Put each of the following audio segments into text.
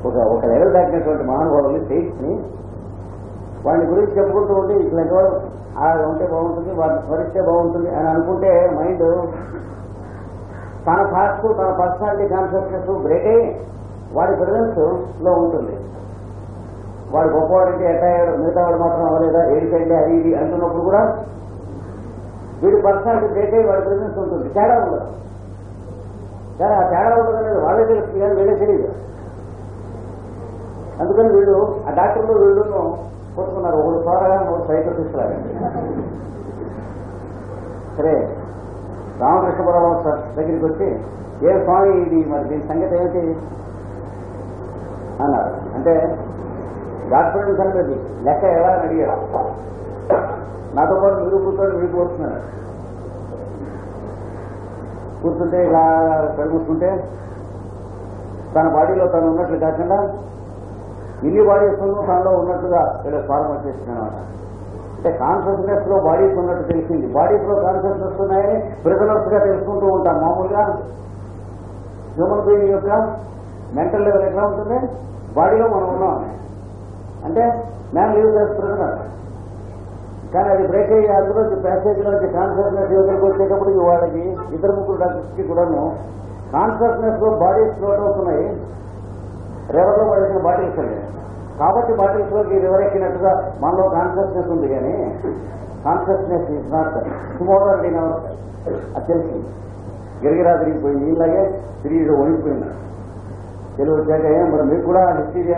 ఒక లెవెల్ దాటినటువంటి మహానుభావులు సెయింట్స్ని వాడిని గురించి చెప్పుకుంటూ ఉండి ఇట్లా అలా ఉంటే బాగుంటుంది, వాటిని స్మరిస్తే బాగుంటుంది అని అనుకుంటే మైండ్ తన థాట్స్ తన పర్సనాలిటీ కాన్షియస్నెస్ బ్రేక్ అయ్యి వాడి ప్రెజెన్స్ లో ఉంటుంది. వాడు గొప్పవాడంటే ఎట్టయ్యాడు, మిగతా వాడు మాత్రం అవ్వలేదా, ఏడికంటే అది ఇది అంటున్నప్పుడు కూడా వీడి పర్సనాలిటీ బ్రేక్ అయ్యి వాడి ప్రెజెన్స్ ఉంటుంది. తేడా ఉండదు. సరే ఆ తేడా ఉండదనేది వాళ్ళే తెలుస్తుంది కానీ వీళ్ళే తెలియదు. అందుకని వీళ్ళు ఆ డాక్టర్లు వీళ్ళు కొట్టుకున్నారు. ఒకడు త్వరగా ఒకడు సైకోటిస్ట్ లాగా. సరే రామకృష్ణ పరమహంస దగ్గరికి వచ్చి ఏ స్వామి ఇది మరి దీని సంగతి ఏమిటి అన్నారు. అంటే డాక్టర్ సంగతి లెక్క ఎలా అని అడిగారు. నాతో పాటు మీరు కూర్చొని మీరు కూర్చున్నారు. కూర్చుంటే ఇలా కడుగుతుంటే తన బాడీలో తను ఉన్నట్లు కాకుండా ఇన్ని బాడీస్ తనలో ఉన్నట్టుగా ఇలా ఫార్మల్ చేస్తున్నాను అన్నమాట. అంటే కాన్షియస్నెస్ లో బాడీస్ ఉన్నట్టు తెలిసింది. బాడీస్ లో కాన్షియస్నెస్ ఉన్నాయని ప్రిజనర్స్ గా తెలుసుకుంటూ ఉంటాం. మామూలుగా హ్యూమన్ బీయింగ్ యొక్క మెంటల్ లెవెల్ ఎట్లా ఉంటుంది, బాడీలో మనం ఉన్నాం అంటే మ్యాన్ లీవ్ యాజ్ ప్రిజనర్. కానీ అది బ్రేక్ అయ్యి అందులో ప్యాసేజ్ నుంచి కాన్షియస్నెస్ యోగలకు వచ్చేటప్పటికి వాళ్ళకి ఇద్దరు ముగ్గురు డాక్టర్స్కి కూడాను కాన్షియస్నెస్ లో బాడీస్ ఫ్లోట్ అవుతున్నాయి. రివర్లో పడేసిన బాటిల్స్ అండి. కాబట్టి బాటిల్స్ లోకి రివర్ ఎక్కినట్టుగా మనలో కాన్షియస్నెస్ ఉంది కానీ consciousness is not smother in our. అది తెలిసింది. గిరిగిరా తిరిగిపోయి నీళ్ళగే తిరిగి వణికిపోయింది. తెలుగు వచ్చాక మరి మీకు కూడా హిస్టీరియా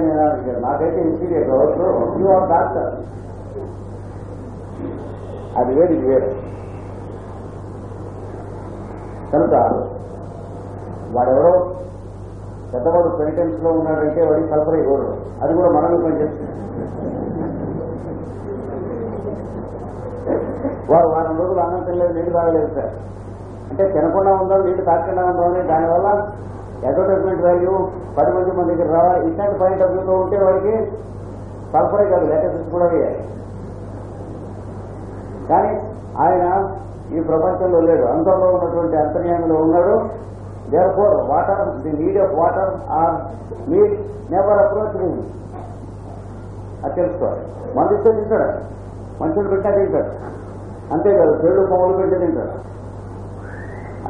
నాకైతే హిస్టీరియా కావచ్చు, న్యూఆర్ డాక్టర్. అది వేరు ఇది వేరు. కనుక వాడెవరో పెద్దవాడు పెనిటెన్స్ లో ఉన్నాడంటే వాడి సల్ఫర్ ఇవ్వడు. అది కూడా మనల్ని పనిచేస్తుంది. వారు వారం రోజులు అన్నం తినలేదు, నీళ్లు తాగలేదు సార్ అంటే తినకుండా ఉందాం నీళ్లు తాగకుండా ఉందామని దానివల్ల అడ్వర్టైజ్మెంట్ వాల్యూ 10 మంది మన దగ్గర రావాలి. ఇట్లాంటి పాయింట్ ఆఫ్ వ్యూలో ఉంటే వాడికి సల్ఫరే కాదు లేటెస్ట్ కూడా వేయాలి. కానీ ఆయన ఈ ప్రపంచంలో లేడు, అంతలో ఉన్నటువంటి అంతర్యామిలో ఉన్నాడు. Therefore, water, the need of water or meat never approached him. అది తెలుసుకోవాలి. మంది ఇస్తే తింటాడు, మనుషులు పెట్టా తింటాడు. అంతేకాదు చెడు కొమ్మలు పెట్టే తింటాడు.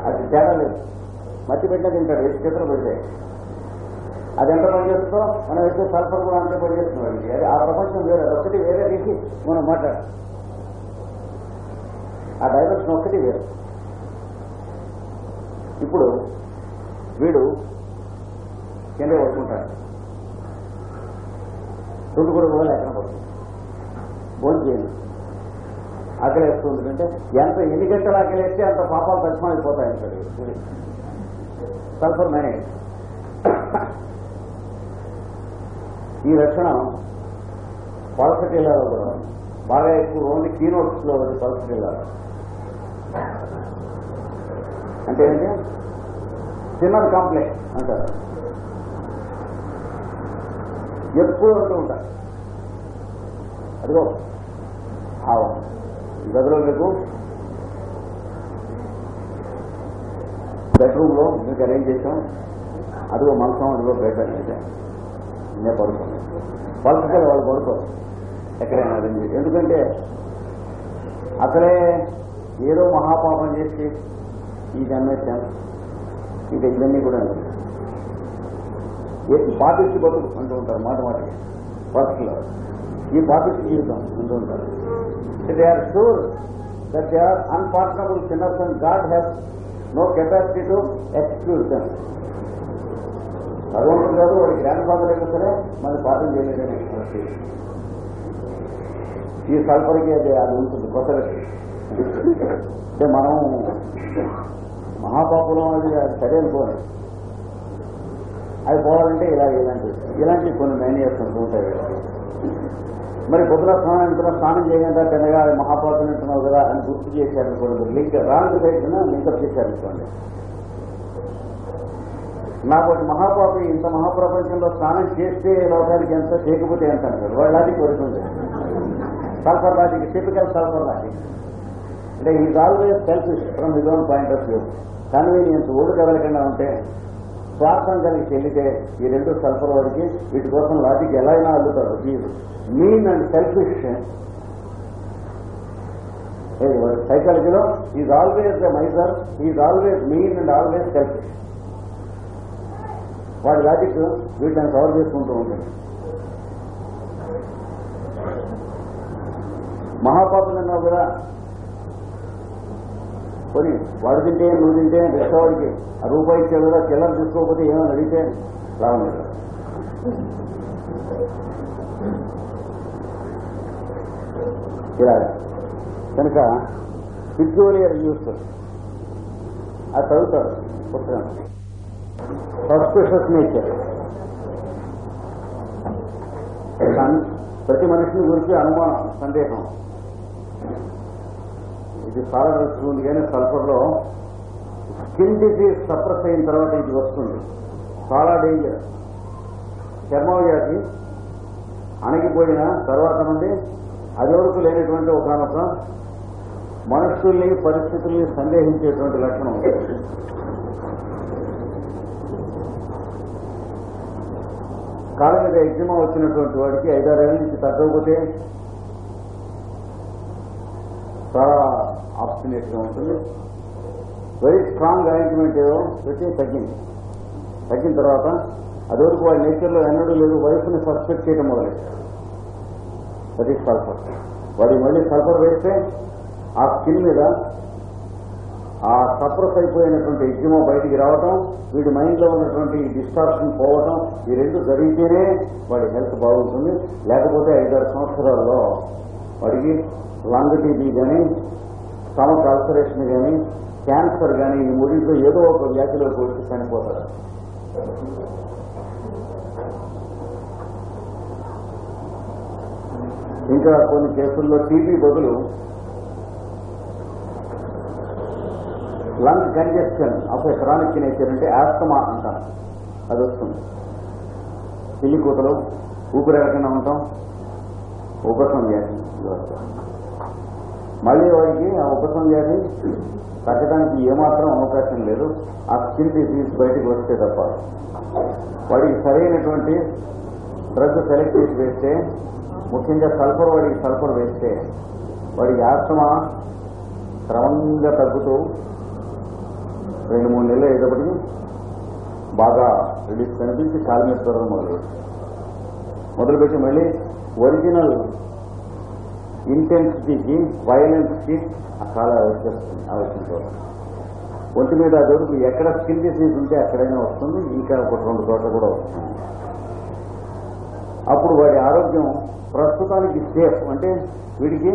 అది తేడా లేదు. మట్టి పెట్టా తింటాడు, ఎటు చేతులు పెడితే. అది ఎంత పనిచేస్తుందో మనం వేస్తే సల్ఫర్ కూడా అంతే పనిచేస్తున్నాం. అది ఆ ప్రపంచం వేరే, ఒకటి వేరే తీసి మనం మాట్లాడాలి. ఆ డైమెన్షన్ ఒక్కటి వేరు. ఇప్పుడు వీడు కింద పడుకుంటాడు. దుడ్డు కూడా లేకుండా పడుతుంది. భోజనం చేయండి. ఆకలి వేస్తుంది అంటే ఎన్ని గంటలు ఆకలి వేస్తే అంత పాపాలు తగ్గిపోతాయంటాడు. Sulphur manage. ఈ లక్షణం పల్సటిల్లాలో కూడా బాగా ఎక్కువ ఓన్లీ కీనోట్స్ లో పల్సటిల్లాలో అంటే ఏంటి సిన్నర్ కాంప్లెక్స్ అంటారు. ఎప్పుడు అంటూ ఉంటారు. అదిగో గదిలో మీకు బెడ్రూమ్ లో మీకు అరేంజ్ చేసాం. అదిగో మంచం, అదిగో బెడ్ అయితే నేను పడుకోండి. పలుచుకొని వాళ్ళు పడుకోరు ఎక్కడైనా అరేంజ్. ఎందుకంటే అసలే ఏదో మహాపాపం చేసి ఈ జన్మేశాం. ఇక ఇవన్నీ కూడా పాపిష్టి బతుకు అంటూ ఉంటారు మాట పర్సులో. ఈ పాపిష్టి జీవితం అంటూ ఉంటారు. They are sure that they are unpardonable sinners and God has no capacity to excuse them. భగవంతుడు కాదు వాడి గ్రాండ్ ఫాదర్ అయినా సరే మన పాఠం చేయలేదని ఈ సల్ఫర్కి అది ఉంటుంది కొత్తలకి. అంటే మనం మహాపాపులం అది సరే అనుకోండి. అది పోవాలంటే ఇలాంటి కొన్ని మేనియర్స్ ఉంటూ ఉంటాయి. మరి పొద్దున స్నానం చేయకుండా తినగా మహాపాపులు అంటున్నావు కదా అని గుర్తు చేశారనుకోండి. లింక్ రాంగ్ సైడ్న లింకప్ చేశారనుకోండి. నాకు ఒక మహాపాపి ఇంత మహాప్రపంచంలో స్నానం చేస్తే లోకానికి ఎంత, చేయకపోతే ఎంత అంటారు. వాళ్ళ లాజిక్ కోరుతుంది. Sulphur logic, typical sulphur logic. అంటే is always selfish from his own point of view. Convenience ఒళ్ళు కదలకుండా ఉంటే స్వార్థం కలిగి చెల్లితే ఈ రెండు సల్ఫర్ వాడికి వీటి కోసం లాజిక్ ఎలా అయినా అల్లుతాడు. మీన్ అండ్ సెల్ఫిష్ సైకాలజీలో is always the miser, is always mean and always selfish. వాడి లాజిక్ వీటిని కవర్ చేసుకుంటూ ఉంటుంది. మహాపాపులు అన్నావు కదా, కొని వాడు తింటే నువ్వు తింటే రిక్షావాడికి ఆ రూపాయి ఇచ్చాడు కదా, చిల్లర తీసుకోకపోతే ఏమని అడిగితే లాభం లేదు. ఇలాగా కనుక పిక్యూలియర్ యూస్ అది చదువుతారు పుస్తకం. సస్పిషస్ నేచర్, ప్రతి మనిషిని గురించి అనుమానం, సందేహం. ఇది చాలా తెలుస్తుంది. కానీ సల్ఫర్లో స్కిన్ డిసీజ్ సప్రెస్ అయిన తర్వాత ఇది వస్తుంది, చాలా డేంజర్. చర్మవ్యాధి అణగిపోయిన తర్వాత నుండి అది వరకు లేనటువంటి ఒకనొక మనుషుల్ని పరిస్థితుల్ని సందేహించేటువంటి లక్షణం ఉంటుంది. కాళ్ళ మీద ఎగ్జిమా వచ్చినటువంటి వాడికి 5-6 ఏళ్ళ నుంచి తగ్గకపోతే చాలా ఆబ్స్టినేట్ గా ఉంటుంది. వెరీ స్ట్రాంగ్ అరేంజ్మెంట్ ఏదో పెట్టి తగ్గిన తర్వాత అది వరకు వాడి నేచర్లో ఎన్నడూ లేదు, వైఫ్ని సస్పెక్ట్ చేయడం మొదలెట్టారు. That is sulphur. వాడి మళ్ళీ సల్ఫర్ వేస్తే ఆ స్కిన్ మీద ఆ సప్రెస్ అయిపోయినటువంటి ఎగ్జిమా బయటికి రావటం, వీడి మైండ్లో ఉన్నటువంటి డిస్టార్షన్ పోవటం, ఈ రెండు జరిగితేనే వాడి హెల్త్ బాగుంటుంది. లేకపోతే 5-6 సంవత్సరాల్లో వాడికి లంగ్ టీబీ కానీ, స్టమక్ అల్సరేషన్ కానీ, క్యాన్సర్ కానీ, ఈ మూడింట్లో ఏదో ఒక వ్యాధిలోకి వచ్చి చనిపోతారు. ఇంకా కొన్ని కేసుల్లో టీబీ బదులు lung congestion of a chronic nature అంటే ఆస్తమా అంటాం, అది వస్తుంది. పిల్లి కూతలు, ఊపిరాడకుండా ఉంటాం, ఉపశమనం వ్యాధి వస్తుంది. మళ్ళీ వాడికి ఆ ఉపశమనం వ్యాధి తగ్గడానికి ఏమాత్రం అవకాశం లేదు, ఆ స్కిన్ డిసీజ్ బయటకు వస్తే తప్ప. వాడికి సరైనటువంటి డ్రగ్ సెలెక్ట్ చేసి వేస్తే, ముఖ్యంగా సల్ఫర్, వాడికి సల్ఫర్ వేస్తే వాడికి ఆస్తమా క్రమంగా తగ్గుతూ 2-3 నెలలు అయ్యేటప్పటికి బాగా రిలీఫ్ కనిపించి కాలు మీద త్వరగా మొదలుపెట్టి మళ్ళీ ఒరిజినల్ ఇంటెన్సిటీకి, వైలెన్స్కి ఆ కాల వచ్చేస్తుంది. ఆలోచించవచ్చు. ఒంటి మీద దొరికి ఎక్కడ స్కిన్ డిసీజ్ ఉంటే అక్కడైనా వస్తుంది, ఇంకా 1-2 చోట్ల కూడా వస్తుంది. అప్పుడు వాడి ఆరోగ్యం ప్రస్తుతానికి సేఫ్. అంటే వీడికి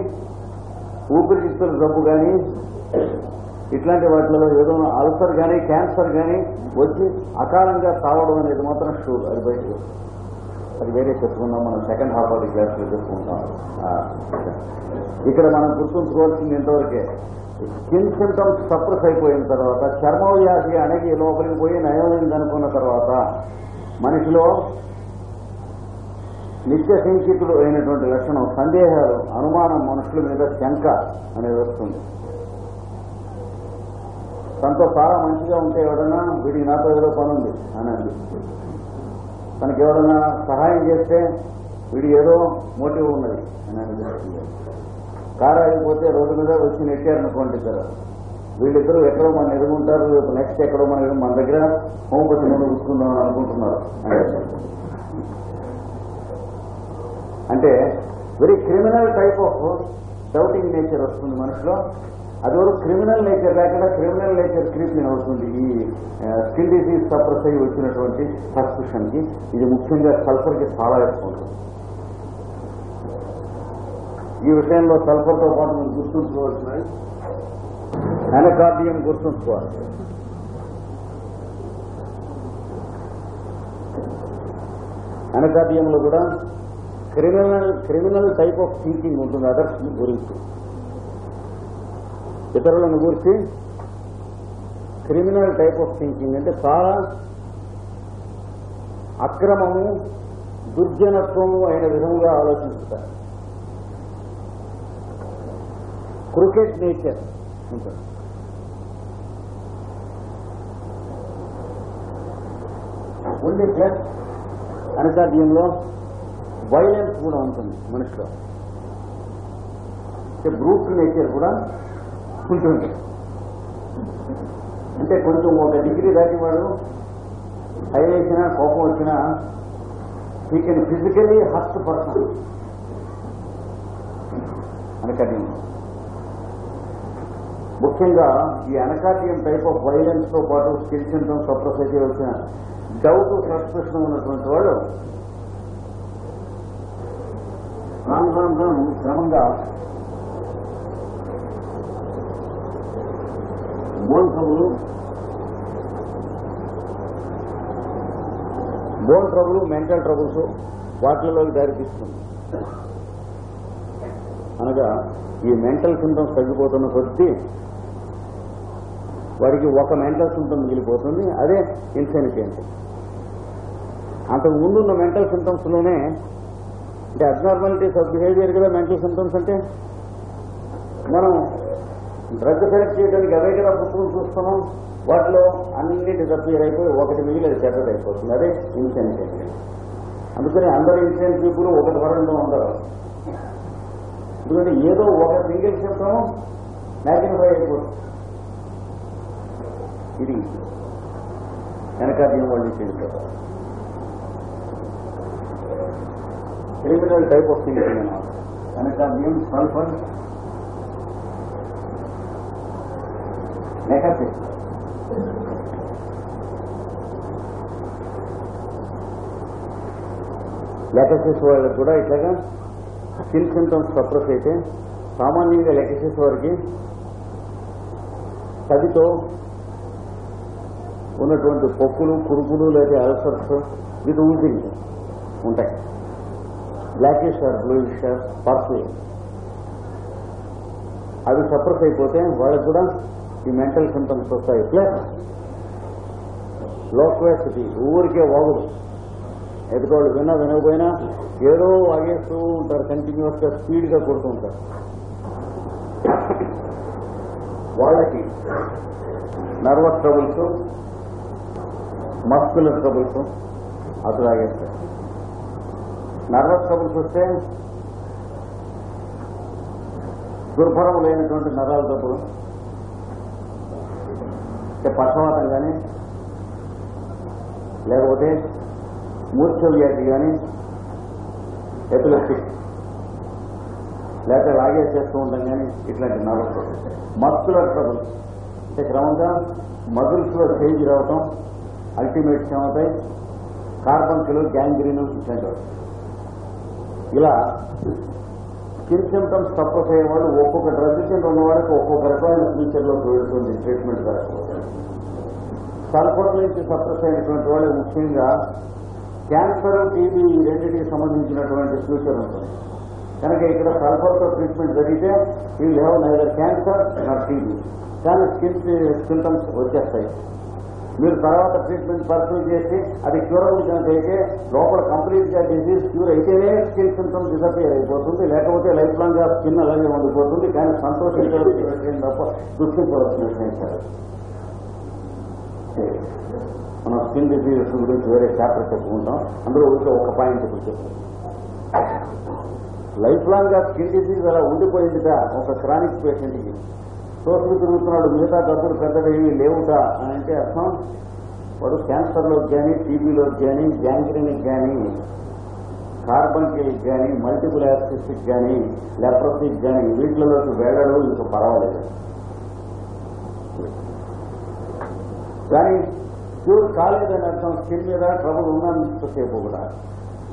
ఊపిరితిత్తుల జబ్బు కానీ, ఇట్లాంటి వాటిలో ఏదో అల్సర్ కానీ, క్యాన్సర్ కానీ వచ్చి అకాలంగా తావడం అనేది మాత్రం షూర్. అది బయటకు, అది వేరే చెప్పుకుందాం, మనం సెకండ్ హాఫ్ ఆఫ్ ది క్లాస్లో చెప్పుకుంటాం. ఇక్కడ మనం గుర్తుంచుకోవాల్సింది ఎంతవరకే, స్కిన్ సింటమ్స్ సప్రెస్ అయిపోయిన తర్వాత, చర్మవ్యాధి అణగి లోపలికి పోయి నయమైంది అనుకున్న తర్వాత మనిషిలో నిత్య సంచితుడు అయినటువంటి లక్షణం, సందేహాలు, అనుమానం, మనుషుల మీద శంక అనేది వస్తుంది. తనతో చాలా మంచిగా ఉంటే ఎవడన్నా వీడికి నాతో ఏదో పని ఉంది అని అనిపిస్తుంది. తనకి ఎవడన్నా సహాయం చేస్తే వీడికి ఏదో మోటివ్ ఉన్నది అని అనిపిస్తుంది. కారు అయిపోతే రోడ్డు మీద వచ్చి నెట్టారనుకోండి ఇద్దరు, వీళ్ళిద్దరూ ఎక్కడో మన ఎదుగుంటారు, నెక్స్ట్ ఎక్కడో మన దగ్గర హోంపతి ముందు కూర్చుకుందాం అని అనుకుంటున్నారు. అంటే very criminal type of doubting nature వస్తుంది మనిషిలో. అది వరకు క్రిమినల్ నేచర్ లేకుండా క్రిమినల్ నేచర్ క్రీపింగ్ అవుతుంది. ఈ స్కిన్ డిసీజ్ సప్రెస్ అయ్యి వచ్చినటువంటి సస్పిషన్కి ఇది ముఖ్యంగా సల్ఫర్కి చాలా ఎక్కువ ఉంటుంది. ఈ విషయంలో సల్ఫర్తో పాటు మనం గుర్తుంచుకోవాల్సినవి అనకార్డియం గుర్తుంచుకోవాలి. అనకార్డియంలో కూడా క్రిమినల్ టైప్ ఆఫ్ థింకింగ్ ఉంటుంది. అదర్స్ గురించి, ఇతరులను గురించి క్రిమినల్ టైప్ ఆఫ్ థింకింగ్ అంటే చాలా అక్రమము, దుర్జనత్వము అయిన విధంగా ఆలోచించుతారు. క్రికెట్ నేచర్ ఉంటుంది. ఓన్లీ ప్లస్ అనకార్డియంలో వైలెన్స్ కూడా ఉంటుంది మనిషిలో. బ్రూట్ నేచర్ కూడా ఉంటుంది. అంటే కొంచెం ఒక డిగ్రీ దాటి వాడు హై వేసినా కోపం వచ్చినా he can physically hurt person anacardium. ముఖ్యంగా ఈ అనకార్డియం టైప్ ఆఫ్ వైలెన్స్ తో పాటు స్కిల్ సింటమ్స్ సప్రెస్ అయితే వచ్చిన డౌట్ సస్పెషన్ ఉన్నటువంటి వాళ్ళు క్రమంగా బోన్ ట్రబుల్ మెంటల్ ట్రబుల్స్ వాటిలోకి దారితీస్తుంది. అనగా ఈ మెంటల్ సింటమ్స్ తగ్గిపోతున్న కొద్దీ వాడికి ఒక మెంటల్ సింటమ్ మిగిలిపోతుంది, అదే ఇన్సానిటీ. అంటే అంతకు ముందున్న మెంటల్ సింటమ్స్ లోనే అంటే అబ్నార్మాలిటీస్ ఆఫ్ బిహేవియర్ కదా మెంటల్ సింటమ్స్. అంటే మనం డ్రగ్ సెలెక్ట్ చేయడానికి అవే కదా పుస్తకం చూస్తున్నాం, వాటిలో అన్ని డిసప్పియర్ అయిపోయి ఒకటి మిగిలి అది చెడ్డది అయిపోతుంది, అదే ఇన్సెంట్. అందుకని అందరు ఇన్సెంట్ పీపుల్ ఒకటి వరంలో ఉండరు. ఎందుకంటే ఏదో ఒక సింగిల్ సిమ్టమ్ మ్యాగ్నిఫై అయిపోతుంది. ఇది వెనకార్డియం వాళ్ళు ఇచ్చేది క్రిమినల్ టైప్ ఆఫ్ థింకింగ్ అన్నమాట. వెనకార్డియం సల్ఫర్ నెగటివ్. లెకసిస్ వాళ్ళకి కూడా ఇట్లాగా స్కిన్ సింటమ్స్ సప్రెస్ అయితే సామాన్యంగా లెకసిస్ వారికి తదితో ఉన్నటువంటి పొక్కులు కురుకులు లేదా అల్సర్స్ విత్ ఊజింగ్ ఉంటాయి. బ్లాకిష్ ఆర్ బ్లూయిష్ పర్పుల్ అవి సప్రెస్ అయిపోతే వాళ్ళకి కూడా ఈ మెంటల్ సింటమ్స్ వస్తాయి. ప్లస్ లోక్వాసిటీ, ఊరికే వాగుడు, ఎదుటోళ్ళు వినకపోయినా ఏదో వాగేస్తూ ఉంటారు, కంటిన్యూస్ గా స్పీడ్ గా కొడుతూ ఉంటారు. వాళ్ళకి నర్వస్ ట్రబుల్స్, మస్కులర్ ట్రబుల్స్ అసలు ఆగేస్తారు. నర్వస్ ట్రబుల్స్ వస్తే దుర్భరం లేనటువంటి నరాల జబ్బులు, పక్షవాతం కానీ లేకపోతే మూర్ఛ వ్యాధి కానీ, ఎపిలెప్టిక్ లేకపోతే లాగేసేస్తూ ఉంటాం కానీ ఇట్లాంటి నర్వస్ ట్రబుల్స్. మస్కులర్ ట్రబుల్స్ అంటే క్రమంగా మజిల్స్ లో చేంజ్ రావటం, అల్టిమేట్స్ ఏమవుతాయి కార్బంకిలు, గ్యాంగ్రీన్ ఇట్లాంటి. ఇలా స్కిన్ సింటమ్స్ సప్రెస్ అయ్యేవాళ్ళు ఒక్కొక్క డ్రగ్ కింద ఉన్నవాడికి ఒక్కొక్క రకమైన ఫ్యూచర్లో పెడుతుంది ట్రీట్మెంట్ జరగకపోతే. సల్ఫర్ నుంచి సప్రెస్ అయినటువంటి వాళ్ళు ముఖ్యంగా క్యాన్సర్, టీబీ ఈ రెండింటికి సంబంధించినటువంటి ఫ్యూచర్ ఉంటుంది. కనుక ఇక్కడ సల్ఫర్తో ట్రీట్మెంట్ జరిగితే వీళ్ళు have neither cancer not TB, కానీ స్కిన్ సింటమ్స్ వచ్చేస్తాయి. మీరు తర్వాత ట్రీట్మెంట్ పర్సూ చేసి అది క్యూరబుల్ కనుక అయితే లోపల కంప్లీట్ గా డిసీజ్ క్యూర్ అయితేనే స్కిన్ సింటమ్స్ డిసపియర్ అయిపోతుంది, లేకపోతే లైఫ్ లాంగ్ గా స్కిన్ అలాగే ఉండిపోతుంది. కానీ సంతోషించవలసిన తప్ప దుఃఖించవలసిన విషయం కాదు. మనం స్కిన్ డిసీజెస్ గురించి వేరే చాప్టర్ చెప్పుకుంటాం, అందులో ఉంటే ఒక పాయింట్ ఇప్పుడు చెప్తాం. లైఫ్ లాంగ్ గా స్కిన్ డిసీజ్ అలా ఉండిపోయిందిగా ఒక క్రానిక్ పేషెంట్కి తోసులు తిరుగుతున్నాడు, మిగతా డబ్బులు పెద్దగా ఏమీ లేవుగా అని అంటే అర్థం వాడు క్యాన్సర్లోకి కానీ, టీబీలోకి కానీ, గ్యాంగ్రీన్కి కానీ, కార్బంకిల్కి కానీ, మల్టిపుల్ యాసిస్టిక్ కానీ, లెప్రసీకి కానీ వీటిలోకి వెళ్ళడం ఇంకా పర్వాలేదు. కానీ క్యూర్ కాలేదని అర్థం. స్కిన్ మీద ట్రబుల్ ఉన్నంతసేపు కూడా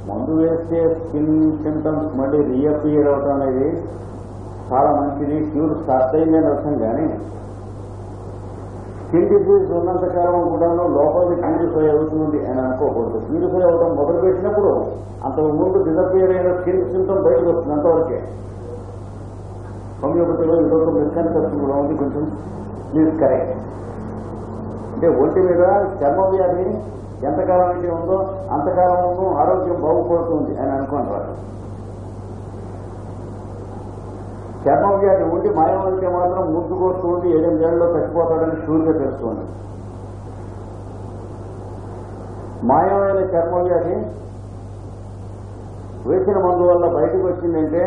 మందు వేస్తే స్కిన్ సింటమ్స్ మళ్ళీ రీఅపియర్ అవటం అనేది చాలా మంచిది, క్యూర్ స్టార్ట్ అయిందని అర్థం. కానీ స్కిన్ డిసీజ్ ఉన్నంతకాలం కూడా లోపలికి ప్యూరిఫై అవుతుంది అని అనుకోకూడదు. ప్యూరిఫై అవడం మొదలుపెట్టినప్పుడు అంతకు ముందు డిసపియర్ అయిన స్కిన్ సింటమ్ బయటకు వస్తుంది, అంతవరకే. హోమియోపతిలో ఇదొక మిస్కన్సెప్షన్ కూడా ఉంది, కొంచెం ప్లీజ్ కరెక్ట్. అంటే ఒంటి మీద చర్మ వ్యాధి ఎంతకాలం అయితే ఉందో అంతకాలం ఆరోగ్యం బాగుపడుతుంది అని అనుకుంటారు. చర్మ వ్యాధి ఉండి మాయమైతే మాత్రం ముందుకొస్తూ ఉండి 7 ఏళ్లలో చచ్చిపోతాడని షూర్గా తెలుస్తుంది. మాయమైన చర్మవ్యాధి వేసిన మందు వల్ల బయటకు వచ్చిందంటే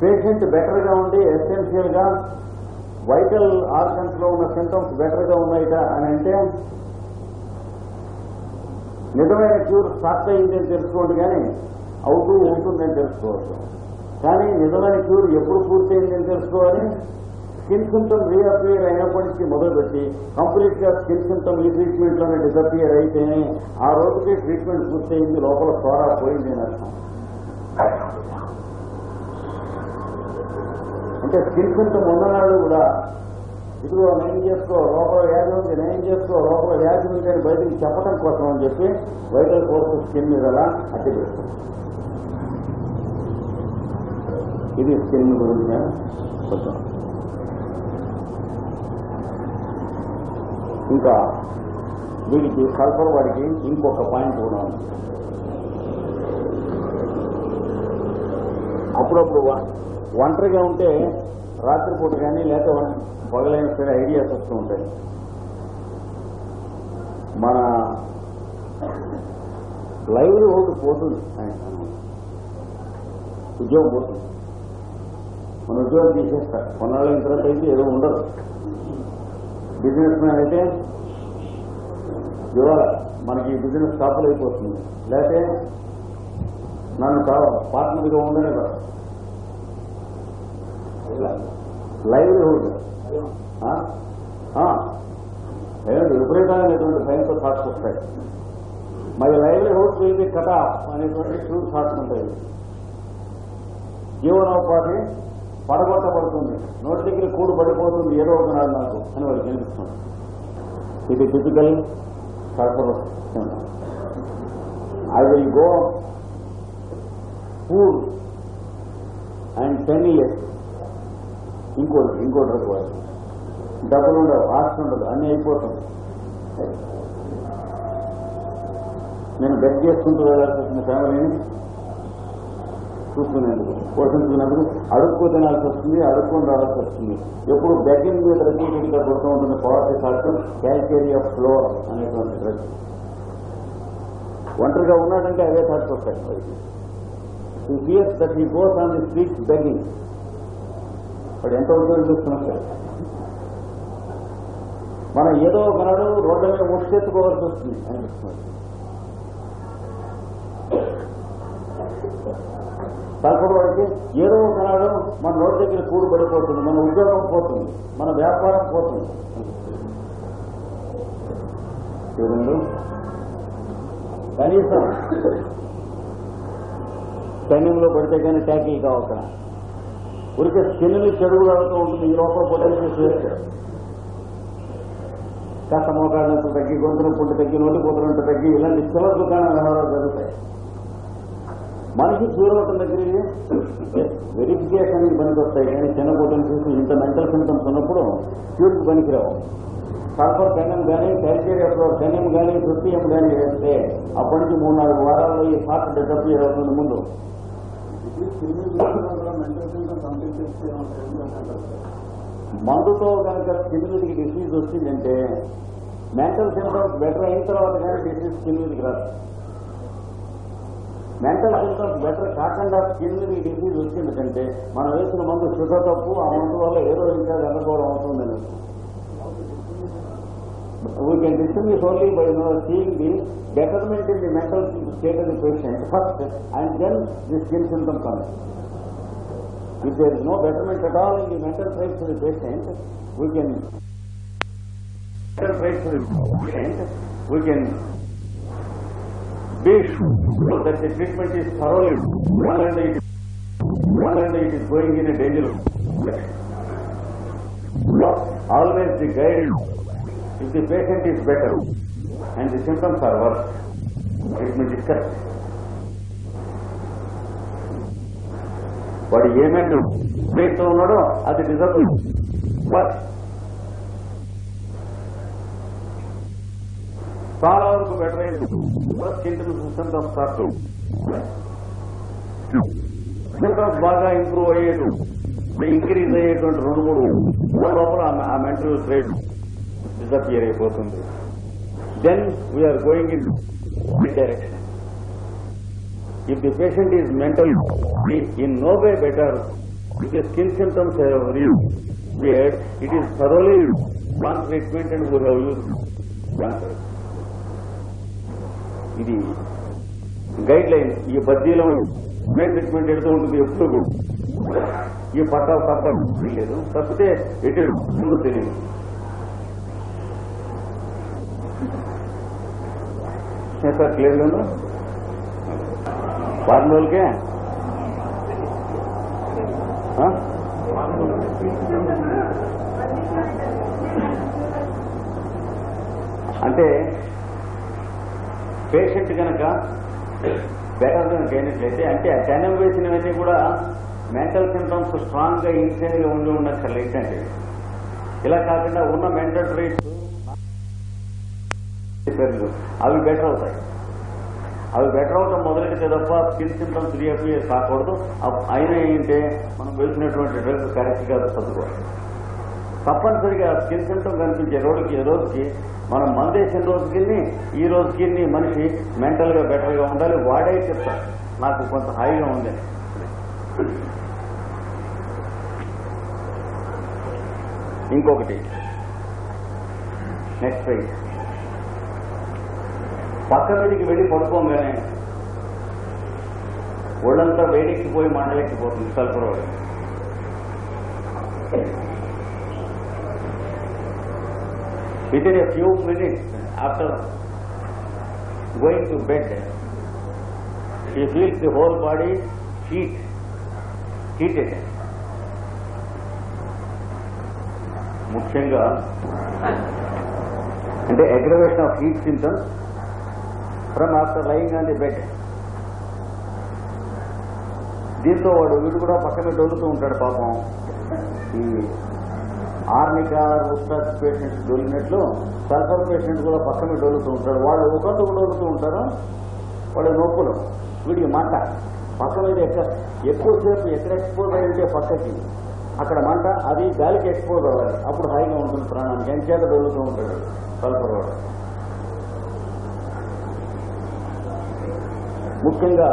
పేషెంట్ బెటర్గా ఉండి ఎసెన్షియల్గా వైటల్ ఆర్గన్స్ లో ఉన్న సింటమ్స్ బెటర్గా ఉన్నాయిట అని అంటే నిజమైన క్యూర్ స్టార్ట్ అయిందని తెలుసుకోండి, కానీ అవుతూ ఉంటుందని తెలుసుకోవచ్చు. కానీ నిజమైన క్యూర్ ఎప్పుడు పూర్తయిందని తెలుసుకోవాలి. స్కిన్ సింటమ్ రీఅపియర్ అయినప్పటి నుంచి మొదలుపెట్టి కంప్లీట్ గా స్కిన్ సింటమ్ ఈ ట్రీట్మెంట్ లోనే డిసపియర్ అయితేనే ఆ రోజుకి ట్రీట్మెంట్ పూర్తయింది, లోపల సోరా పోయింది అని అర్థం. అంటే స్కిన్ సింటమ్ ఉన్ననాడు కూడా ఇదిగో నయం చేసుకో, లోపల వ్యాధి ఉంది, నయం చేసుకో, లోపల వ్యాధి ఉంది అని బయటికి చెప్పడం కోసం అని చెప్పి వైటల్ ఫోర్స్ స్కిన్ మీద అలా అట్టి పెడుతుంది. ఇది స్కిన్ గురించి కొంచెం. ఇంకా వీడికి సల్ఫర్ వాడికి ఇంకొక పాయింట్ కూడా ఉంది. అప్పుడప్పుడు ఒంటరిగా ఉంటే రాత్రిపూట కానీ లేక పగలైన సరే ఐడియాస్ వస్తూ ఉంటాయి. మన లైవ్లీహుడ్ పోతుంది, ఉద్యోగం పోతుంది, మన ఉద్యోగం తీసేస్తారు. కొన్నాళ్ళ ఇంట్రెస్ట్ అయితే ఏదో ఉండదు. బిజినెస్ మ్యాన్ అయితే ఇవాళ మనకి బిజినెస్ స్టాపులు అయిపోతుంది, లేకపోతే నన్ను పార్ట్నర్గా ఉండని లైవ్లీహుడ్ విపరీతమైనటువంటి భయంతో థాట్స్ వస్తాయి. మరి livelihood will be cut off అనేటువంటి ట్రూత్ థాట్స్ ఉంటాయి. జీవనోపాధి పడగొట్టబడుతుంది, నోటి దగ్గర కూడు పడిపోతుంది ఏదో ఒక నాడు నాకు అని వాళ్ళకి అనిపిస్తుంది. ఇది typical sulphur. I will go poor and penniless. ఇంకో డ్రగ్ వాళ్ళు డబ్బులు ఉండవు, ఆస్తి ఉండదు, అన్నీ అయిపోతుంది. నేను బెడ్ చేసుకుంటూ వెళ్ళాల్సి వచ్చిన ఫ్యామిలీని చూసుకునేందుకు, పోషించుకునేందుకు అడుక్కు తినాల్సి వస్తుంది, అడుక్కొని రావాల్సి వస్తుంది. ఎప్పుడు బెడ్డింగ్ మీద రకీగా కొడుతూ ఉంటుంది. పవర్టీ సాల్ట్, క్యాల్కేరియా ఫ్లోర్ అనేటువంటి డ్రగ్. ఒంటరిగా ఉన్నాడంటే అవే థాట్స్ వస్తాయి. ఈ fears that he goes on the streets begging. వాడు ఎంత ఉద్యోగం చూస్తున్నారు. మనం ఏదో ఒకనాడు రోడ్ల మీద ముష్టెత్తుకోవాల్సి వస్తుంది అనిపిస్తుంది. సల్ఫర్ వాడికి ఏదో ఒకనాడు మన రోడ్డు దగ్గర కూడు పడిపోతుంది, మన ఉద్యోగం పోతుంది, మన వ్యాపారం పోతుంది. చూడండి, కనీసం సైన్యంలో పడితే కానీ ట్యాకిల్ కావక్కడ ఉరికే స్కిన్ని చెడుగులాడుతూ ఉంటుంది. ఈ లోపల పొట్టేసి కాస్త మోకాళ్ళంత తగ్గి, గొంతున పుంట తగ్గి, నోటి పొద్దునంత తగ్గి, ఇలాంటి చివర దుకాణాలు వ్యవహారాలు జరుగుతాయి. మనిషి చూడవటం దగ్గర వెరిఫికేషన్ పనికి వస్తాయి, కానీ చిన్న పొట్టను చూసి ఇంత మెంటల్ సింటమ్స్ ఉన్నప్పుడు క్యూర్కి పనికిరావు. సల్ఫర్ కన్యం కానీ, క్యాల్కేరియా ఫ్లోర్ కన్యం కానీ, తృతీయం కానీ వేస్తే అప్పటి నుంచి 3-4 వారాల్లో ఈ హార్ట్ డిసపియర్ అవుతుంది. ముందు మందుతో కనుక స్కిన్ మీదకి డిసీజ్ వచ్చిందంటే మెంటల్ సింటమ్స్ బెటర్ అయిన తర్వాత కానీ డిసీజ్ స్కిన్ మీదకి రాదు. మెంటల్ సింటమ్స్ బెటర్ కాకుండా స్కిన్ మీదకి డిసీజ్ వచ్చిందంటే మనం వేసిన మందు శుద్ధ తప్పు, ఆ మందు వల్ల ఏదో ఇంకా జరగకపోవడం అవుతుందని. We can distinguish only by seeing the betterment in the mental state of the patient first, and then the skin symptoms come. If there is no betterment at all in the mental traits of the patient, we can be sure that the treatment is thoroughly and it is going in a dangerous direction. Always the guide. If the patient is better and the symptoms are worse, treatment is correct. వాడు ఏమేమి పేరుతో ఉన్నాడో అది deserve. చాలా వరకు better అయింది. Symptoms బాగా improve అయ్యేటు, increase అయ్యేటువంటి 2-3 లోపల ఆ మెంటల్ ట్రేడ్ డిసపియర్ అయిపోతుంది. Then we are going in direction. If the patient is mental, in no way better. If the skin symptoms have appeared, it is thoroughly one treatment and we have used one. ఇది guide line. ఈ బద్దీలో treatment ఎడుతూ ఉంటుంది ఎప్పుడు ఈ పట్టాలు తప్ప లేదు. తప్పితే ఎటు ముందు తెలియదు. సార్ క్లియర్గా ఉందా? వారం రోజులకే అంటే పేషెంట్ కనుక బెటర్ కనుక అయినట్లయితే, అంటే ఆ జనం వేసినవన్నీ కూడా మెంటల్ సింటమ్స్ స్ట్రాంగ్ గా ఇన్సియల్ గా ఉండి ఉండక్కర్లేదు. అంటే ఇలా కాకుండా ఉన్న మెంటల్ ట్రీట్స్ అవి బెటర్ అవుతాయి. అవి బెటర్ అవటం మొదలెడితే తప్ప స్కిన్ సింటమ్స్ రీఅపియర్ కాకూడదు. అయినా ఏంటంటే మనం వేసినటువంటి డ్రగ్ కరెక్ట్ గా చదువుకోవాలి. తప్పనిసరిగా స్కిన్ సింటమ్ కనిపించే రోజుకి మనం మందేసిన రోజుకి ఈ రోజుకి మనిషి మెంటల్ గా బెటర్ గా ఉండాలి. వాడే చెప్తాడు నాకు కొంత హాయిగా ఉంది. ఇంకొకటి నెక్స్ట్ రైట్ పక్క మీదకి వెళ్ళి పడుకోగానే ఒళ్ళంతా వేడెక్కిపోయి మంటలెక్కిపోతుంది. Sulphur within a few minutes after going to bed, she feels the whole body heated. ముఖ్యంగా అంటే aggravation of heat symptoms from after lying on the bed. దీంతో వీడు కూడా పక్కన డొలుతూ ఉంటాడు పాపం. ఈ ఆర్నికా రుస్టాస్ పేషెంట్స్ డొలినట్లు సల్ఫర్ పేషెంట్ కూడా పక్కన డొలుతూ ఉంటాడు. వాళ్ళు ఒకరికి డొలుతూ ఉంటారు. వాళ్ళ నొప్పులు వీడికి మంట పక్క మీద ఎక్కువసేపు ఎక్కడ ఎక్స్పోజ్ అయితే పక్కకి అక్కడ మంట, అది గాలికి ఎక్స్పోజ్ అవ్వాలి. అప్పుడు హాయిగా ఉంటుంది ప్రాణానికి. ఎంచేత డొలుతూ ఉంటాడు సల్ఫర్ వాడు. ముఖ్యంగా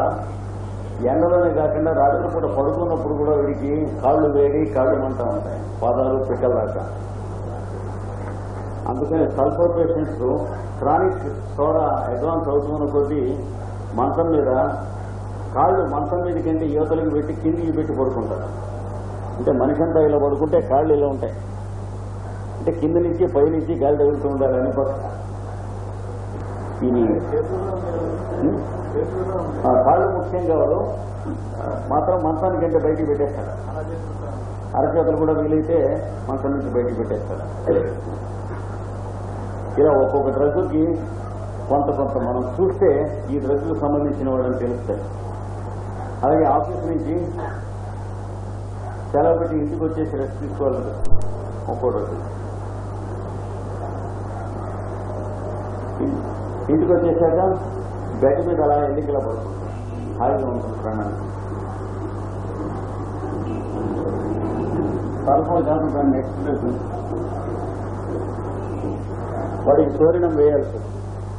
ఎండలోనే కాకుండా రాత్రి పూట పడుకున్నప్పుడు కూడా వీడికి కాళ్ళు వేడి, కాళ్ళు మంట ఉంటాయి, పాదాలు పిక్కల దాకా. అందుకని sulphur patients chronic soda advance అవుతున్న కొద్దీ మంచం మీద కాళ్ళు మంచం మీద కింద యువతలకి పెట్టి కిందికి పెట్టి పడుకుంటారు. అంటే మనిషి అంతా ఇలా పడుకుంటే కాళ్ళు ఇలా ఉంటాయి. అంటే కింద నుంచి పై నుంచి గాలి తగులుతూ ఉండాలని కాళ్ళు ముఖ్యంగా వాడు మాత్రం మంచానికంటే బయటికి పెట్టేస్తాడు. అరచేతులు కూడా వీలైతే మంచం నుంచి బయటికి పెట్టేస్తాడు. ఇలా ఒక్కొక్క డ్రగ్కి కొంత మనం చూస్తే ఈ డ్రగ్కు సంబంధించిన వాళ్ళని తెలుస్తాయి. అలాగే ఆఫీస్ నుంచి సెలవు పెట్టి ఇంటికి వచ్చేసి రెస్ట్ తీసుకోవాలి. ఒక్కో రోజు ఇంటికి వచ్చేసాక బెడ్ మీద అలా ఎన్నికల పడుతుంది, హాయిగా ఉంటుంది ప్రాణానికి. సల్ఫర్ కాదు దాన్ని నెక్స్ట్ వాడికి సోరినం వేయాల్సి.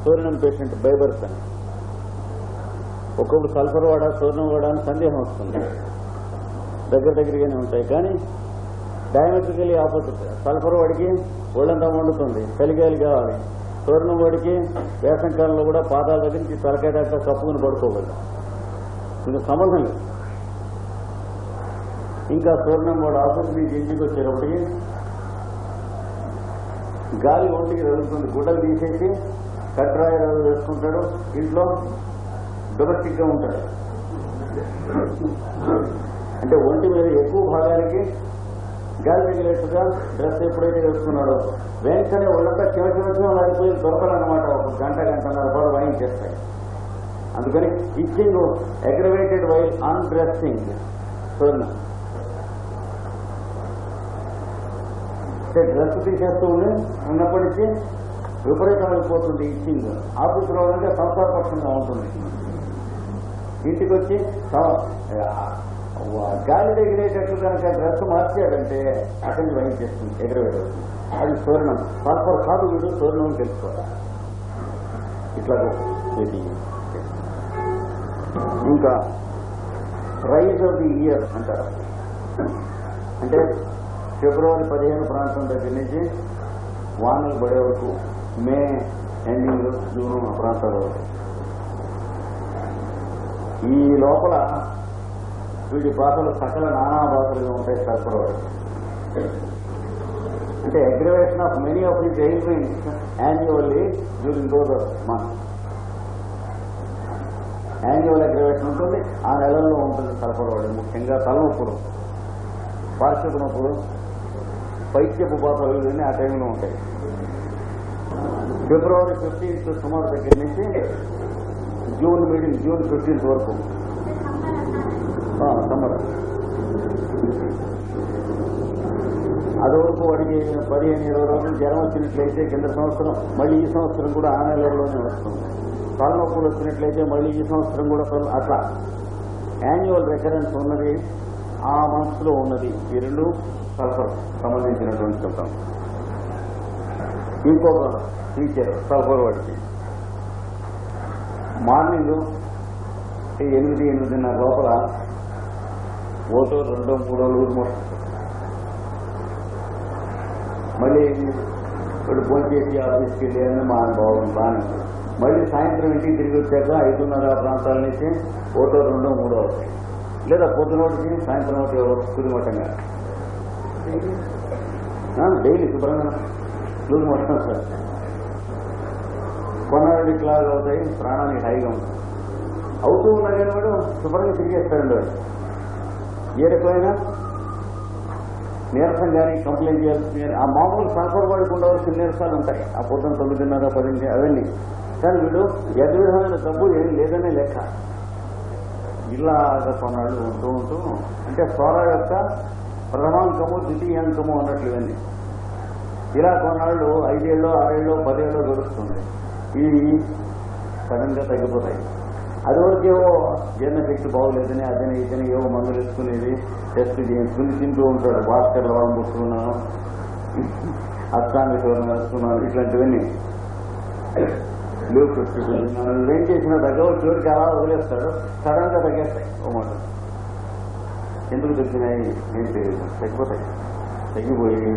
సోరినం పేషెంట్ బైబర్స్ అని ఒక్కొక్కరు సల్ఫర్ వాడా సోరినం వాడా అని సందేహం వస్తుంది. దగ్గరగానే ఉంటాయి కానీ డయామెట్రికలీ ఆపోజిట్. సల్ఫర్ వాడికి ఒళ్ళంతా వండుతుంది, చలిగాలి కావాలి. సోరినం వాడికి వేసంకాలంలో కూడా పాదాల దగ్గర నుంచి తలకాయ దాకా కప్పుకుని పడుకోగలరు. ఇంకా సంబంధం లేదు. ఇంకా సోరినం వాడు ఆఫీస్ నుంచి ఇంటికి వచ్చేటప్పటికి గాలి ఒంటికి తగులుతుంది. గుడ్డలు తీసేసి కట్రాయలు వేసుకుంటాడు. ఇంట్లో డొమెస్టిక్ గా ఉంటాడు. అంటే ఒంటి మీద ఎక్కువ భాగానికి గాలి తగిలేట్టుగా డ్రెస్ ఎప్పుడైతే వేసుకున్నాడో వెంటనే ఒళ్ళంతా చివచివచ్చిగా లాగిపోయి దొరకలన్నమాట. ఒక గంటన్నర పాటు వాయించేస్తాయి. అందుకని ఇచ్చింగ్ అగ్రవేటెడ్ వైల్ అన్డ్రెస్సింగ్ సోరినం. అంటే డ్రెస్ తీసేస్తూ ఉన్నప్పటి నుంచి విపరీతమైపోతుంది ఇచ్చింగ్. ఆఫీసులో ఉంటే సంసారపక్షంగా ఉంటుంది. ఇంటికి వచ్చి గాలి తగిలేటట్లు కనుక డ్రెస్ మార్చాడంటే అక్కడి నుంచి వహించేస్తుంది, ఎగరవేయడం. అది సోరినం. సల్ఫర్ కాదు వీడు సోరినం తెలుసుకోవాలి. ఇట్లా ఇది. ఇంకా రైజ్ ఆఫ్ ది ఇయర్ అంటారు. అంటే ఫిబ్రవరి 15 ప్రాంతం దగ్గర నుంచి వానలు పడే వరకు, మే ఎండింగ్, జూన్ ఆ ప్రాంతాల వరకు. ఈ లోపల వీడి భాషలు సకల నానా భాషలుగా ఉంటాయి సర్పరవాడు. అంటే aggravation of many of the elements annually during those months. Annual aggravation ఉంటుంది, ఆ నెలల్లో ఉంటుంది సర్పరవాడు. ముఖ్యంగా తలనొప్పులు, పార్శ్వపు నొప్పులు, పైత్యపు బాధలు ఇవన్నీ ఆ టైంలో ఉంటాయి. ఫిబ్రవరి 15th సుమారు దగ్గర నుంచి జూన్ మీడియం, జూన్ 15th వరకు సమ్మర్. అది వరకు వాడికి 15-20 రోజులు జ్వరం వచ్చినట్లయితే కింద సంవత్సరం, మళ్ళీ ఈ సంవత్సరం కూడా ఆ నెలలోనే వస్తుంది. తలనొప్పులు వచ్చినట్లయితే మళ్ళీ ఈ సంవత్సరం కూడా అట్లా యాన్యువల్ రికరెన్స్ ఉన్నది ఆ మంత్స్ లో ఉన్నది. ఈ రెండు సల్ఫర్ సంబంధించినటువంటి చెప్తాం. ఇంకొక ఫీచర్ సల్ఫర్ వాడికి మార్నింగ్ 8-8:30 లోపల ఓటో 2-3 లూజ్ మోషన్. మళ్ళీ ఇప్పుడు ఫోన్ చేసి ఆఫీస్కి వెళ్ళి మా బాగుంది బాగానే. మళ్ళీ సాయంత్రం ఇంటికి తిరిగి వచ్చాక 5:30 ప్రాంతాల నుంచి ఓటో 2-3 అవుతాయి. లేదా పొద్దునోటికి సాయంత్రం ఒకటి సురిమట్టంగా డైలీ శుభ్రంగా లూజ్ మోషన్ సార్. కొన్నాళ్ళకి లాగా అవుతాయి, ప్రాణానికి హైగా ఉంటుంది. అవుతూ ఉన్నా కానీ వాడు శుభ్రంగా తిరిగేస్తాడండి. వాడు ఏ రకమైన నీరసం కానీ కంప్లైంట్ చేయాల్సి ఆ మామూలు సల్ఫర్ వాడికి ఉండవలసిన నీరసాలు ఉంటాయి. ఆ పొద్దున 9:30-10 అవన్నీ. కానీ వీడు ఎన్ని విధమైన డబ్బు ఏమి లేదనే లెక్క. ఇలాగా కొన్నాళ్ళు ఉంటూ అంటే సోర యొక్క ప్రథమాంకము, ద్వితీయాంకము అన్నట్లు ఇవన్నీ. ఇలా కొన్నాళ్ళు 5 ఏళ్ళు, 6 ఏళ్ళు, 10 ఏళ్ళు గడుస్తుంది. ఇవి సడన్ గా తగ్గిపోతాయి. అది వరకేవో జీర్ణశక్తి బాగోలేదని అదని ఇదని ఏవో మందులు వేసుకునేది, టెస్ట్ చేయించుకుని తింటూ ఉంటాడు. భాస్కర్ లవణం పుచ్చుకున్నాను, అష్టాంగేశ్వరం వేసుకున్నాను, ఇట్లాంటివన్నీ లీవ్ పెట్టుకున్నాను. ఏం చేసినా తగ్గ చివరికి అలా వదిలేస్తాడు. సడన్ గా తగ్గేస్తాయి ఓ మాట. ఎందుకు తగ్గినాయి ఏం తెలియదు, తగ్గిపోతాయి. తగ్గిపోయి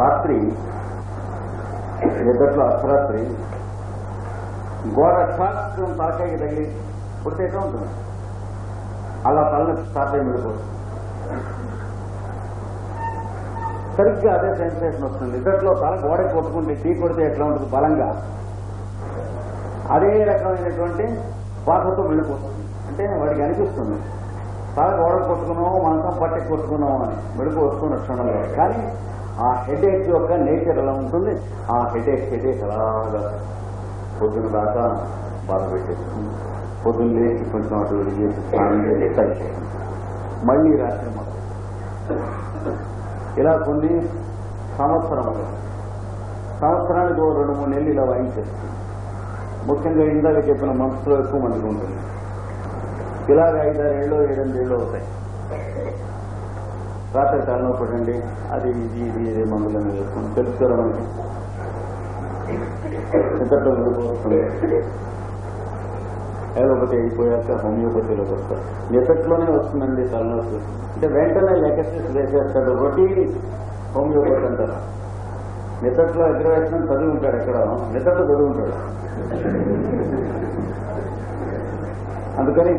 రాత్రి నిద్రలో అర్ధరాత్రి గోడ శాస్త్రం తాకాకి తగిలి పుడితే ఎట్లా ఉంటుంది? అలా తలని స్టార్ట్ అయి వెళ్ళిపోతుంది. సరిగ్గా అదే సెన్సేషన్ వస్తుంది. నిద్రలో తల గోడకి కొట్టుకుంటే టీ కొడితే ఎట్లా ఉంటుంది బలంగా, అదే రకమైనటువంటి బాధతో వెళ్ళిపోతుంది. అంటే వాడికి అనిపిస్తుంది తల గోడకు కొట్టుకున్నామో మనసం పట్టెకి కొట్టుకున్నామో అని మెడుపు వస్తున్న క్షణంలో. కానీ ఆ హెడేక్ యొక్క నేచర్ ఎలా ఉంటుంది, ఆ హెడేక్ అలాగా పొద్దున దాకా బాధ పెట్టేస్తుంది. పొద్దున్న లేచి కొంచెం అటు చేసి స్నానం చేసి మళ్ళీ రాత్రి మొదలు. ఇలా కొన్ని సంవత్సరానికి 2-3 నెలలు ఇలా వాయించేస్తుంది. ముఖ్యంగా ఇందాక చెప్పిన మనసులో ఎక్కువ మందికి ఉంటుంది. ఇలాగ 5-6 ఏళ్ళు 7-8 ఏళ్ళు అవుతాయి. రాత్రి తలనొప్పడండి, అది ఇది మందులను వేసుకుని తెలుసుకోరా మనకి నిద్రలో వెళ్ళిపోతుంది. అలోపతి అయిపోయాక హోమియోపతిలోకి వస్తారు. నిద్రలోనే వస్తుందండి తలనొప్పి. అంటే వెంటనే లెక్కసిస్ వేసేస్తాడు. రొటీన్ హోమియోపతి అంటారు. నిద్రలో అగ్రవేషన్ చదివి ఉంటాడు, ఎక్కడ నిద్రలో చదివి ఉంటాడు. అందుకని